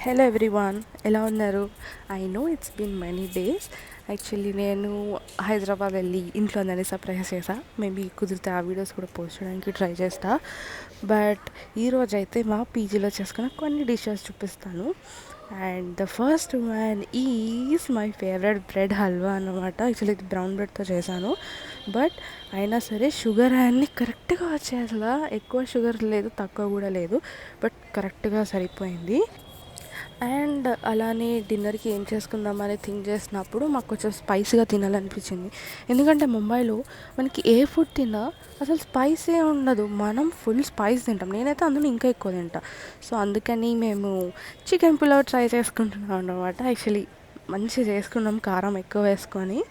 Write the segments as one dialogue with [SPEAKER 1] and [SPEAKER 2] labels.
[SPEAKER 1] Hello everyone, ఎలా ఉన్నారు? I know it's been many days. Actually నేను హైదరాబాద్ వెళ్ళి ఇంట్లో అందరినీ సర్ప్రైజ్ చేసా. మేబీ కుదిరితే ఆ వీడియోస్ కూడా పోస్ట్ చేయడానికి ట్రై చేస్తా. బట్ ఈరోజు అయితే మా పీజీలో చేసుకున్న కొన్ని డిషెస్ చూపిస్తాను. And the first one is my favourite bread halwa అన్నమాట. యాక్చువల్లీ ఇది బ్రౌన్ బ్రెడ్తో చేశాను. బట్ అయినా సరే షుగర్ అన్నీ కరెక్ట్గా వచ్చాయి. అసలు ఎక్కువ షుగర్ లేదు, తక్కువ కూడా లేదు, బట్ కరెక్ట్గా సరిపోయింది. అండ్ అలానే డిన్నర్కి ఏం చేసుకుందామని థింక్ చేసినప్పుడు మాకు కొంచెం స్పైసీగా తినాలనిపించింది. ఎందుకంటే ముంబైలో మనకి ఏ ఫుడ్ తిన్నా అసలు స్పైసే ఉండదు. మనం ఫుల్ స్పైస్ తింటాం. నేనైతే అందులో ఇంకా ఎక్కువ తింటా. సో అందుకని మేము చికెన్ పులావ్ ట్రై చేసుకుంటున్నాం అన్నమాట. యాక్చువల్లీ మంచిగా చేసుకున్నాం, కారం ఎక్కువ వేసుకొని.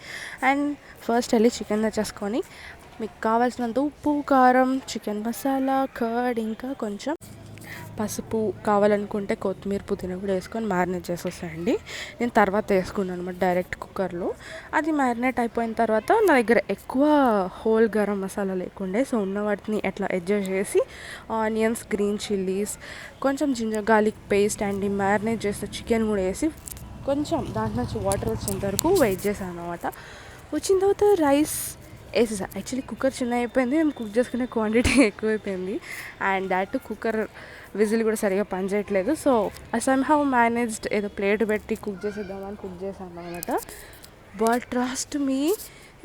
[SPEAKER 1] అండ్ ఫస్ట్ వెళ్ళి చికెన్ తెచ్చేసుకొని మీకు కావాల్సినంత ఉప్పు, కారం, చికెన్ మసాలా, కర్డ్, ఇంకా కొంచెం పసుపు, కావాలనుకుంటే కొత్తిమీర, పుదీనా కూడా వేసుకొని మ్యారినేట్ చేసేసేయండి. నేను తర్వాత వేసుకున్నాను అనమాట డైరెక్ట్ కుక్కర్లో. అది మ్యారినేట్ అయిపోయిన తర్వాత నా దగ్గర ఎక్కువ హోల్ గరం మసాలా లేకుండే, సో ఉన్న వాటిని ఎట్లా అడ్జస్ట్ చేసి ఆనియన్స్, గ్రీన్ చిల్లీస్, కొంచెం జింజర్ గార్లిక్ పేస్ట్ అండ్ ఈ మ్యారినేట్ చేస్తే చికెన్ కూడా వేసి కొంచెం దాంట్లో నుంచి వాటర్ వచ్చేంత వరకు వెయిట్ చేశాను అనమాట. వచ్చిన తర్వాత రైస్ వేసేసా. యాక్చువల్లీ కుక్కర్ చిన్న అయిపోయింది, మేము కుక్ చేసుకునే క్వాంటిటీ ఎక్కువైపోయింది. అండ్ దాట్ కుక్కర్ విజిల్ కూడా సరిగా పనిచేయట్లేదు. సో సమ్హౌ మేనేజ్డ్, ఏదో ప్లేట్ పెట్టి కుక్ చేసేద్దామని కుక్ చేసాను అనమాట. బట్ ట్రస్ట్ మీ,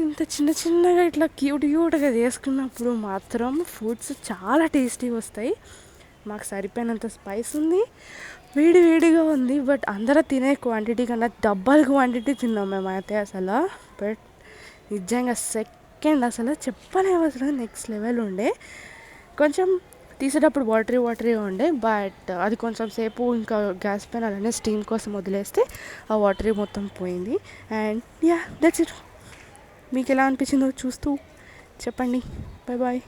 [SPEAKER 1] ఇంత చిన్న చిన్నగా ఇట్లా క్యూట్గా చేసుకున్నప్పుడు మాత్రం ఫుడ్స్ చాలా టేస్టీగా వస్తాయి. మాకు సరిపోయినంత స్పైస్ ఉంది, వేడి వేడిగా ఉంది. బట్ అందరూ తినే క్వాంటిటీ కన్నా డబల్ క్వాంటిటీ తిన్నాం మేమైతే అసలు. బట్ నిజంగా సెకండ్ అసలు చెప్పలేము, అసలు నెక్స్ట్ లెవెల్ ఉండే. కొంచెం తీసేటప్పుడు వాటరీగా ఉండే, బట్ అది కొంచెం సేపు ఇంకా గ్యాస్ పైన అలానే స్టీమ్ కోసం వదిలేస్తే ఆ వాటరీ మొత్తం పోయింది. And yeah, that's it. మీకు ఎలా అనిపించిందో చూస్తూ చెప్పండి. Bye bye.